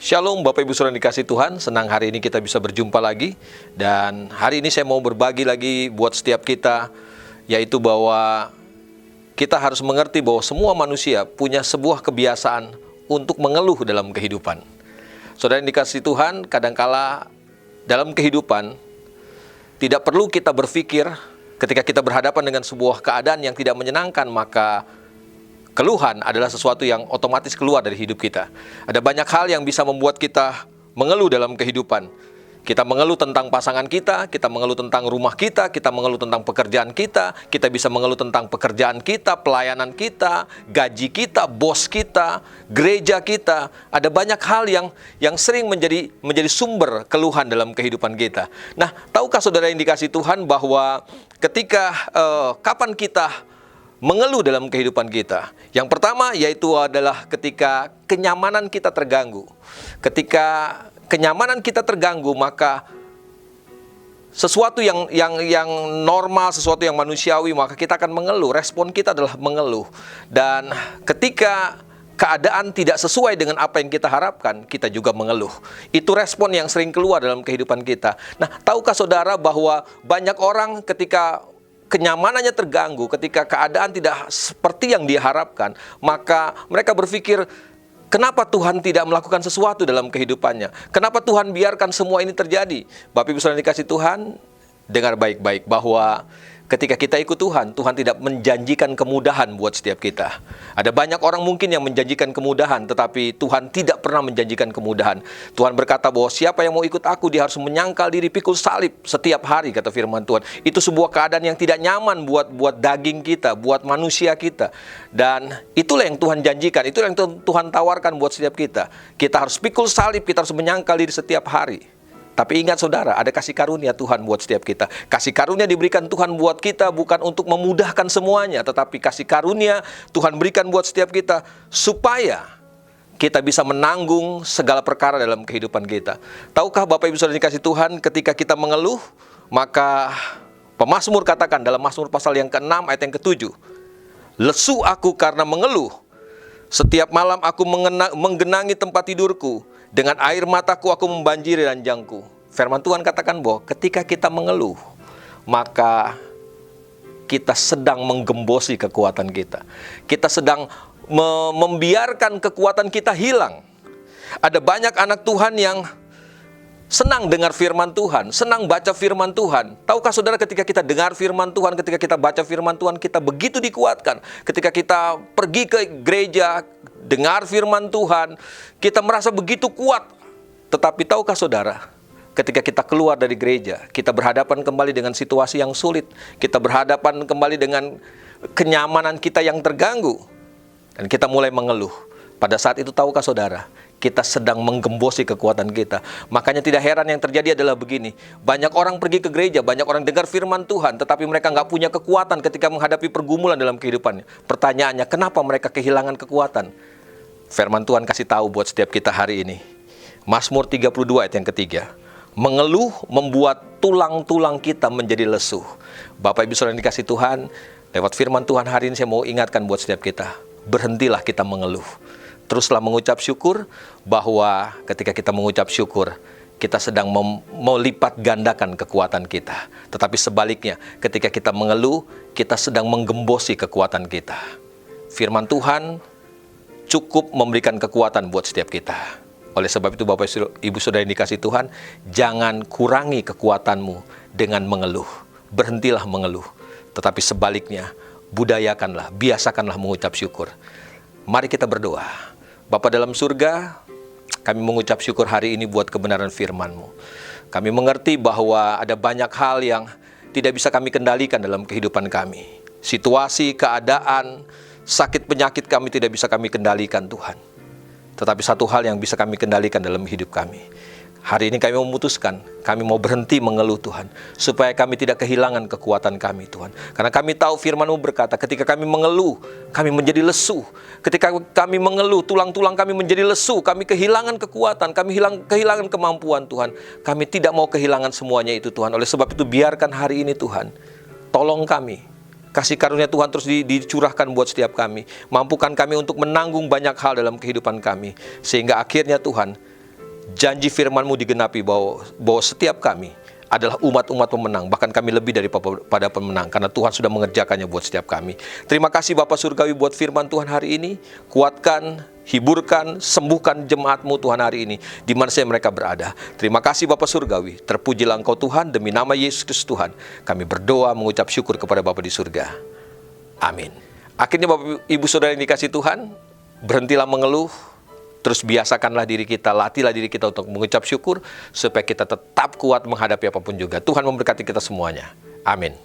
Shalom Bapak Ibu Saudara yang dikasihi Tuhan, senang hari ini kita bisa berjumpa lagi. Dan hari ini saya mau berbagi lagi buat setiap kita, yaitu bahwa kita harus mengerti bahwa semua manusia punya sebuah kebiasaan untuk mengeluh dalam kehidupan. Saudara yang dikasihi Tuhan, kadangkala dalam kehidupan tidak perlu kita berpikir ketika kita berhadapan dengan sebuah keadaan yang tidak menyenangkan, maka keluhan adalah sesuatu yang otomatis keluar dari hidup kita. Ada banyak hal yang bisa membuat kita mengeluh dalam kehidupan. Kita mengeluh tentang pasangan kita mengeluh tentang rumah kita mengeluh tentang pekerjaan kita bisa mengeluh tentang pekerjaan kita, pelayanan kita, gaji kita, bos kita, gereja kita. Ada banyak hal yang sering menjadi sumber keluhan dalam kehidupan kita. Nah, tahukah saudara yang dikasihi Tuhan bahwa ketika kapan kita mengeluh dalam kehidupan kita? Yang pertama yaitu adalah ketika kenyamanan kita terganggu. Ketika kenyamanan kita terganggu, maka sesuatu yang normal, sesuatu yang manusiawi, maka kita akan mengeluh. Respon kita adalah mengeluh. Dan ketika keadaan tidak sesuai dengan apa yang kita harapkan, kita juga mengeluh. Itu respon yang sering keluar dalam kehidupan kita. Nah, tahukah saudara bahwa banyak orang ketika kenyamanannya terganggu, ketika keadaan tidak seperti yang diharapkan, maka mereka berpikir, kenapa Tuhan tidak melakukan sesuatu dalam kehidupannya? Kenapa Tuhan biarkan semua ini terjadi? Bapak Ibu Saudara dikasihi Tuhan, dengar baik-baik bahwa ketika kita ikut Tuhan, Tuhan tidak menjanjikan kemudahan buat setiap kita. Ada banyak orang mungkin yang menjanjikan kemudahan, tetapi Tuhan tidak pernah menjanjikan kemudahan. Tuhan berkata bahwa siapa yang mau ikut aku, dia harus menyangkal diri, pikul salib setiap hari, kata firman Tuhan. Itu sebuah keadaan yang tidak nyaman buat daging kita, buat manusia kita. Dan itulah yang Tuhan janjikan, itulah yang Tuhan tawarkan buat setiap kita. Kita harus pikul salib, kita harus menyangkal diri setiap hari. Tapi ingat saudara, ada kasih karunia Tuhan buat setiap kita. Kasih karunia diberikan Tuhan buat kita bukan untuk memudahkan semuanya, tetapi kasih karunia Tuhan berikan buat setiap kita supaya kita bisa menanggung segala perkara dalam kehidupan kita. Tahukah Bapak Ibu Saudara dikasihi Tuhan, ketika kita mengeluh, maka pemazmur katakan dalam Mazmur pasal yang ke-6 ayat yang ke-7, lesu aku karena mengeluh, setiap malam aku menggenangi tempat tidurku, dengan air mataku aku membanjiri ranjangku. Firman Tuhan katakan bahwa ketika kita mengeluh, maka kita sedang menggembosi kekuatan kita. Kita sedang membiarkan kekuatan kita hilang. Ada banyak anak Tuhan yang senang dengar firman Tuhan, senang baca firman Tuhan. Tahukah saudara, ketika kita dengar firman Tuhan, ketika kita baca firman Tuhan, kita begitu dikuatkan. Ketika kita pergi ke gereja, dengar firman Tuhan, kita merasa begitu kuat. Tetapi tahukah saudara, ketika kita keluar dari gereja, kita berhadapan kembali dengan situasi yang sulit. Kita berhadapan kembali dengan kenyamanan kita yang terganggu. Dan kita mulai mengeluh. Pada saat itu tahukah saudara, kita sedang menggembosi kekuatan kita. Makanya tidak heran yang terjadi adalah begini. Banyak orang pergi ke gereja, banyak orang dengar firman Tuhan, tetapi mereka nggak punya kekuatan ketika menghadapi pergumulan dalam kehidupannya. Pertanyaannya, kenapa mereka kehilangan kekuatan? Firman Tuhan kasih tahu buat setiap kita hari ini. Mazmur 32 ayat yang ketiga. Mengeluh membuat tulang-tulang kita menjadi lesu. Bapak Ibu Saudara yang dikasihi Tuhan, lewat firman Tuhan hari ini saya mau ingatkan buat setiap kita. Berhentilah kita mengeluh. Teruslah mengucap syukur, bahwa ketika kita mengucap syukur, kita sedang melipat gandakan kekuatan kita. Tetapi sebaliknya, ketika kita mengeluh, kita sedang menggembosi kekuatan kita. Firman Tuhan cukup memberikan kekuatan buat setiap kita. Oleh sebab itu Bapak Ibu Saudara yang dikasihi Tuhan, jangan kurangi kekuatanmu dengan mengeluh. Berhentilah mengeluh. Tetapi sebaliknya, budayakanlah, biasakanlah mengucap syukur. Mari kita berdoa. Bapa dalam surga, kami mengucap syukur hari ini buat kebenaran firman-Mu. Kami mengerti bahwa ada banyak hal yang tidak bisa kami kendalikan dalam kehidupan kami. Situasi, keadaan, sakit penyakit kami tidak bisa kami kendalikan Tuhan. Tetapi satu hal yang bisa kami kendalikan dalam hidup kami. Hari ini kami memutuskan, kami mau berhenti mengeluh Tuhan, supaya kami tidak kehilangan kekuatan kami Tuhan. Karena kami tahu firman-Mu berkata, ketika kami mengeluh, kami menjadi lesu. Ketika kami mengeluh, tulang-tulang kami menjadi lesu, kami kehilangan kekuatan, kami kehilangan kemampuan Tuhan. Kami tidak mau kehilangan semuanya itu Tuhan. Oleh sebab itu biarkan hari ini Tuhan, tolong kami. Kasih karunia Tuhan terus dicurahkan buat setiap kami. Mampukan kami untuk menanggung banyak hal dalam kehidupan kami. Sehingga akhirnya Tuhan, janji firman-Mu digenapi bahwa setiap kami adalah umat-umat pemenang, bahkan kami lebih daripada pemenang, karena Tuhan sudah mengerjakannya buat setiap kami. Terima kasih Bapa Surgawi buat firman Tuhan hari ini. Kuatkan, hiburkan, sembuhkan jemaat-Mu Tuhan hari ini, di mana saja mereka berada. Terima kasih Bapa Surgawi, terpujilah Engkau Tuhan, demi nama Yesus Kristus Tuhan, kami berdoa mengucap syukur kepada Bapa di surga. Amin. Akhirnya Bapak Ibu Saudara yang dikasih Tuhan, berhentilah mengeluh. Terus biasakanlah diri kita, latihlah diri kita untuk mengucap syukur, supaya kita tetap kuat menghadapi apapun juga. Tuhan memberkati kita semuanya. Amin.